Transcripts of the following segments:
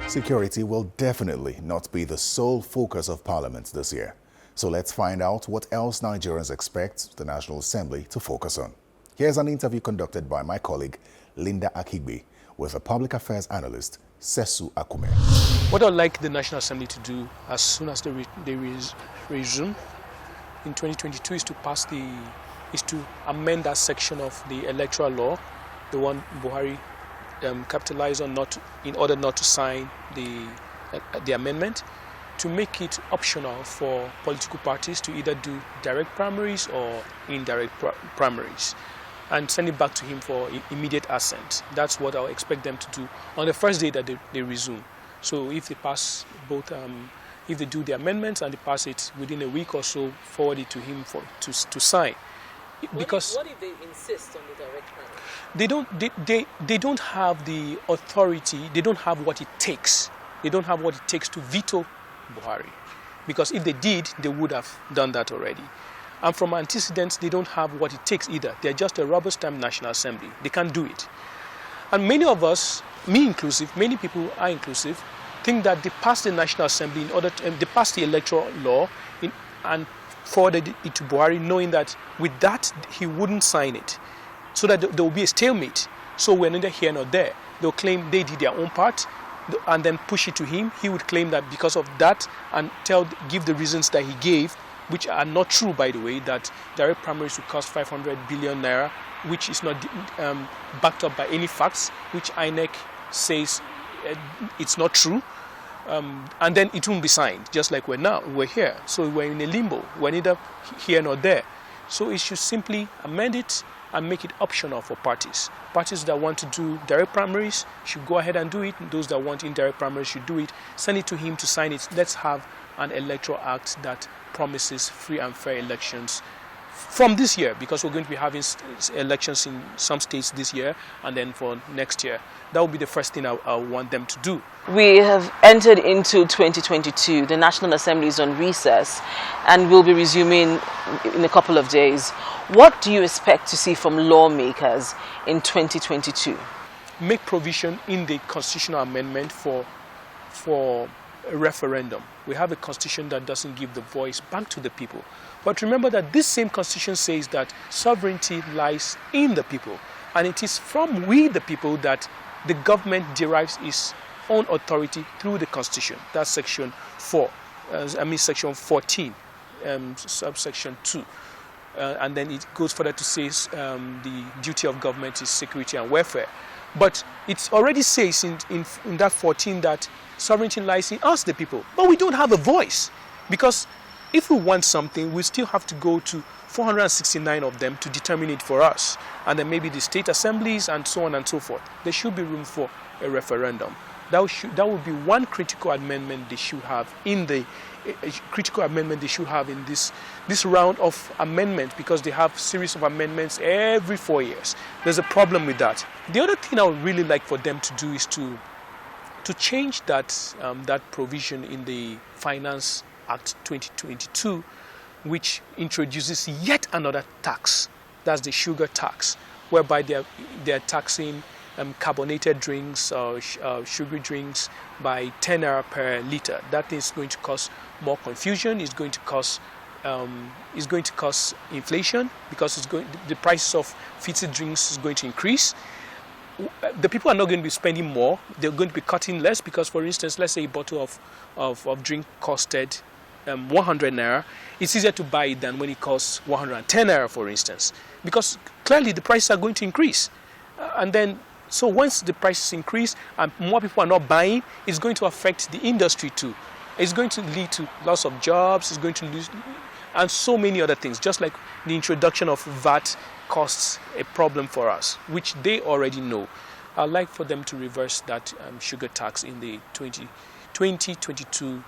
Security will definitely not be the sole focus of Parliament this year. So let's find out what else Nigerians expect the National Assembly to focus on. Here's an interview conducted by my colleague Linda Akigbe with a public affairs analyst Sesu Akume. What I'd like the National Assembly to do as soon as they resume in 2022 is to amend that section of the electoral law, the one Buhari capitalized on in order not to sign the amendment, to make it optional for political parties to either do direct primaries or indirect primaries, and send it back to him for immediate assent. That's what I'll expect them to do on the first day that they resume. So if they pass both, if they do the amendments and they pass it within a week or so, forward it to him to sign. Because what if they insist on the direct primary? They don't have the authority. They don't have what it takes. They don't have what it takes to veto Buhari, because if they did, they would have done that already. And from antecedents, they don't have what it takes either. They're just a rubber-stamped National Assembly. They can't do it. And many of us, me inclusive, many people are inclusive, think that they passed the National Assembly in order to, they passed the electoral law and forwarded it to Buhari, knowing that with that, he wouldn't sign it, so that there will be a stalemate. So we're neither here nor there. They'll claim they did their own part and then push it to him. He would claim that because of that and give the reasons that he gave, which are not true, by the way, that direct primaries would cost 500 billion naira, which is not backed up by any facts, which INEC says it's not true. And then it won't be signed, just like we're here. So we're in a limbo. We're neither here nor there. So it should simply amend it and make it optional for parties. Parties that want to do direct primaries should go ahead and do it. Those that want indirect primaries should do it. Send it to him to sign it. Let's have an electoral act that promises free and fair elections from this year, because we're going to be having elections in some states this year and then for next year. That will be the first thing I want them to do. We have entered into 2022. The National Assembly is on recess and will be resuming in a couple of days. What do you expect to see from lawmakers in 2022? Make provision in the constitutional amendment for a referendum. We have a constitution that doesn't give the voice back to the people. But remember that this same constitution says that sovereignty lies in the people. And it is from we, the people, that the government derives its own authority through the constitution. That's section 4, section 14, subsection 2. And then it goes further to say the duty of government is security and welfare. But it already says in that 14 that sovereignty lies in us, the people. But we don't have a voice, because if we want something, we still have to go to 469 of them to determine it for us. And then maybe the state assemblies and so on and so forth. There should be room for a referendum. That would be one critical amendment they should have in this round of amendments, because they have series of amendments every 4 years. There's a problem with that. The other thing I would really like for them to do is to change that provision in the Finance Act 2022, which introduces yet another tax. That's the sugar tax, whereby they're taxing carbonated drinks or sugary drinks by 10 naira per liter. That is going to cause more confusion. It's going to cause inflation, because the prices of fizzy drinks is going to increase. The people are not going to be spending more. They're going to be cutting less, because, for instance, let's say a bottle of drink costed 100 naira. It's easier to buy it than when it costs 110 naira, for instance, because clearly the prices are going to increase. So once the prices increase and more people are not buying, it's going to affect the industry too. It's going to lead to loss of jobs. It's going to lose, and so many other things. Just like the introduction of VAT costs a problem for us, which they already know. I'd like for them to reverse that sugar tax in the 2022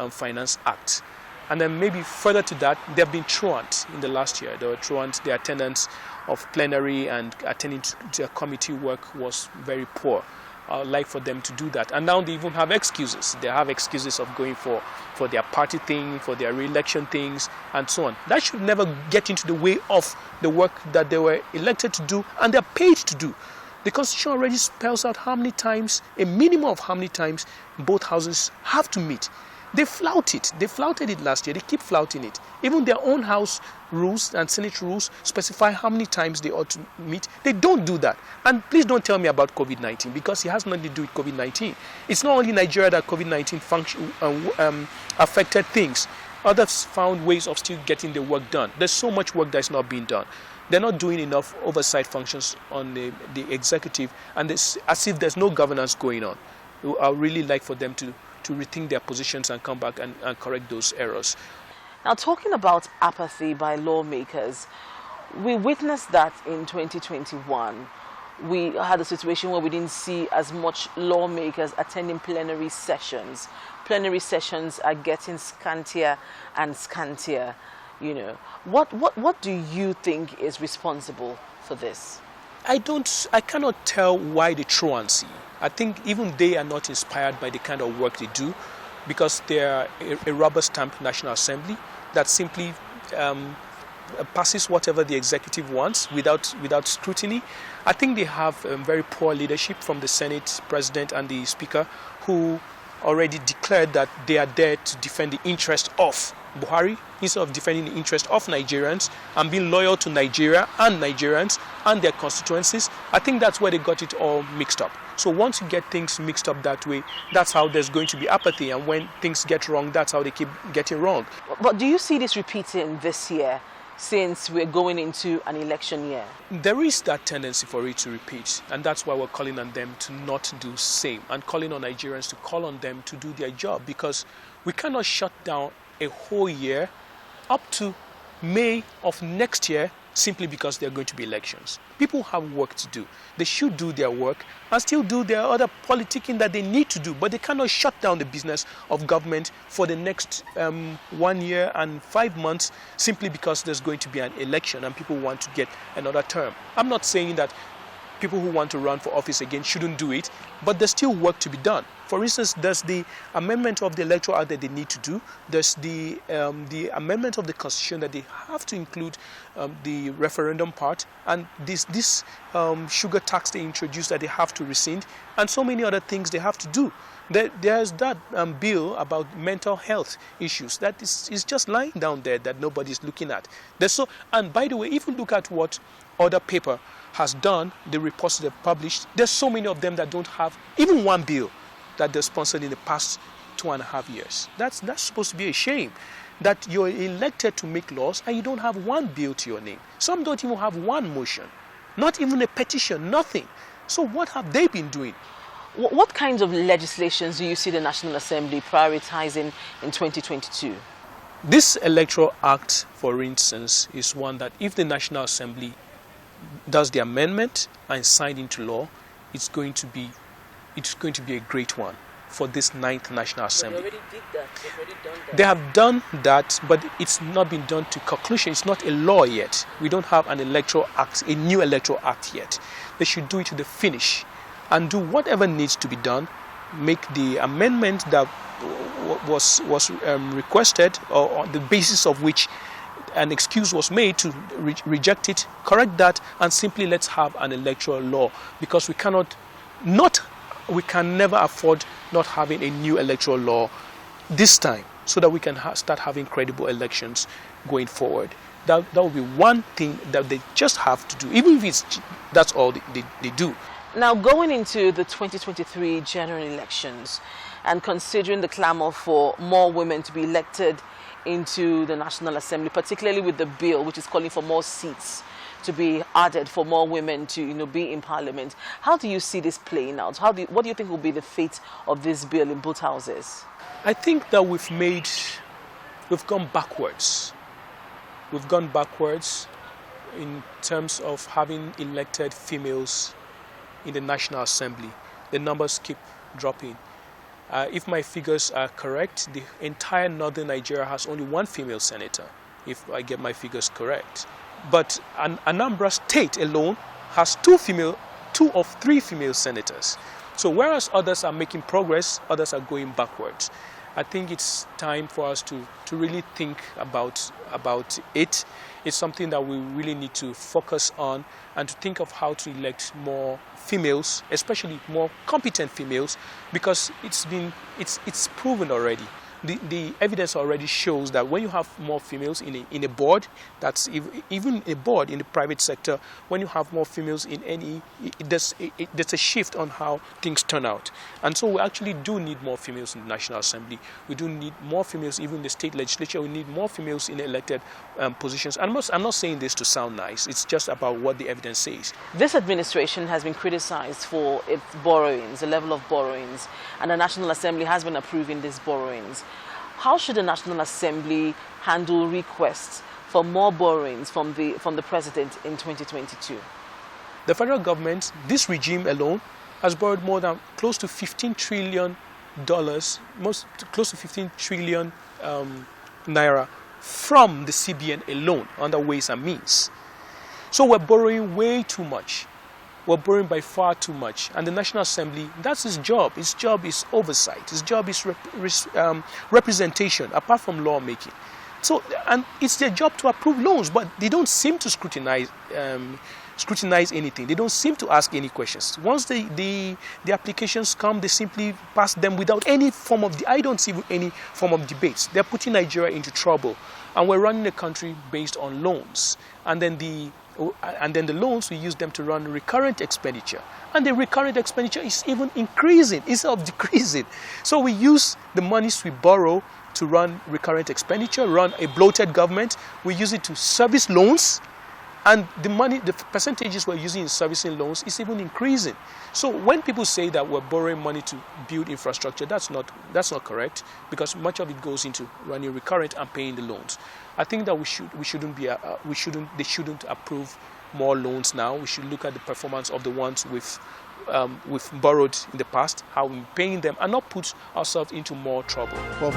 Finance Act. And then maybe further to that, they have been truant in the last year. They were truant. The attendance of plenary and attending to their committee work was very poor. I'd like for them to do that. And now they even have excuses. They have excuses of going for their party thing, for their re-election things, and so on. That should never get into the way of the work that they were elected to do and they're paid to do. The Constitution already spells out how many times, a minimum of how many times both houses have to meet. They flout it. They flouted it last year. They keep flouting it. Even their own House rules and Senate rules specify how many times they ought to meet. They don't do that. And please don't tell me about COVID-19, because it has nothing to do with COVID-19. It's not only Nigeria that COVID-19 affected things. Others found ways of still getting the work done. There's so much work that's not being done. They're not doing enough oversight functions on the executive, and it's as if there's no governance going on. I would really like for them to rethink their positions and come back and correct those errors. Now, talking about apathy by lawmakers, we witnessed that in 2021. We had a situation where we didn't see as much lawmakers attending plenary sessions. Plenary sessions are getting scantier and scantier. You know, what do you think is responsible for this? I cannot tell why the truancy. I think even they are not inspired by the kind of work they do, because they are a rubber-stamped National Assembly that simply passes whatever the executive wants without scrutiny. I think they have very poor leadership from the Senate President and the Speaker, who already declared that they are there to defend the interest of Buhari instead of defending the interest of Nigerians and being loyal to Nigeria and Nigerians and their constituencies. I think that's where they got it all mixed up. So once you get things mixed up that way, that's how there's going to be apathy. And when things get wrong, that's how they keep getting wrong. But do you see this repeating this year, since we're going into an election year? There is that tendency for it to repeat, and that's why we're calling on them to not do same, and calling on Nigerians to call on them to do their job, because we cannot shut down a whole year up to May of next year simply because there are going to be elections. People have work to do. They should do their work and still do their other politicking that they need to do, but they cannot shut down the business of government for the next 1 year and 5 months simply because there's going to be an election and people want to get another term. I'm not saying that people who want to run for office again shouldn't do it, but there's still work to be done. For instance, there's the amendment of the Electoral Act that they need to do. There's the amendment of the Constitution that they have to include the referendum part, and this sugar tax they introduced that they have to rescind, and so many other things they have to do. There's that bill about mental health issues that is just lying down there that nobody's looking at. And by the way, if you look at what other paper has done, the reports they've published, there's so many of them that don't have even one bill that they sponsored in the past 2.5 years. That's supposed to be a shame, that you're elected to make laws and you don't have one bill to your name. Some don't even have one motion, not even a petition, nothing. So what have they been doing? What kinds of legislations do you see the National Assembly prioritizing in 2022? This Electoral Act, for instance, is one that if the National Assembly does the amendment and signed into law, it's going to be a great one for this 9th National Assembly. They already did that. They've already done that. They have done that, but it's not been done to conclusion. It's not a law yet. We don't have an electoral act, a new electoral act yet. They should do it to the finish and do whatever needs to be done. Make the amendment that was requested, or on the basis of which an excuse was made to reject it, correct that, and simply let's have an electoral law, because we can never afford not having a new electoral law this time, so that we can start having credible elections going forward. That would be one thing that they just have to do, even if that's all they do. Now, going into the 2023 general elections and considering the clamor for more women to be elected into the National Assembly, particularly with the bill which is calling for more seats to be added for more women to be in Parliament, how do you see this playing out? What do you think will be the fate of this bill in both houses? I think that we've gone backwards. We've gone backwards in terms of having elected females in the National Assembly. The numbers keep dropping. If my figures are correct, the entire northern Nigeria has only one female senator, if I get my figures correct. But Anambra State alone has two of three female senators. So whereas others are making progress, others are going backwards. I think it's time for us to really think about it. It's something that we really need to focus on and to think of how to elect more females, especially more competent females, because it's proven already. The evidence already shows that when you have more females in a board, that's even a board in the private sector, when you have more females in any, there's a shift on how things turn out. And so we actually do need more females in the National Assembly. We do need more females even in the state legislature. We need more females in elected positions. I'm not saying this to sound nice. It's just about what the evidence says. This administration has been criticized for its borrowings, the level of borrowings, and the National Assembly has been approving these borrowings. How should the National Assembly handle requests for more borrowings from the President in 2022? The federal government, this regime alone, has borrowed more than close to $15 trillion, close to 15 trillion naira from the CBN alone under Ways and Means. So we're borrowing way too much. We're borrowing by far too much. And the National Assembly, that's its job. Its job is oversight. Its job is representation, apart from lawmaking. So, and it's their job to approve loans, but they don't seem to scrutinize anything. They don't seem to ask any questions. Once the applications come, they simply pass them without any form of, I don't see any form of debates. They're putting Nigeria into trouble. And we're running a country based on loans. And then the loans, we use them to run recurrent expenditure. And the recurrent expenditure is even increasing instead of decreasing. So we use the monies we borrow to run recurrent expenditure, run a bloated government. We use it to service loans. And the percentages we're using in servicing loans is even increasing. So when people say that we're borrowing money to build infrastructure, that's not correct, because much of it goes into running recurrent and paying the loans. I think that they shouldn't approve more loans now. We should look at the performance of the ones we've borrowed in the past, how we're paying them, and not put ourselves into more trouble. Well,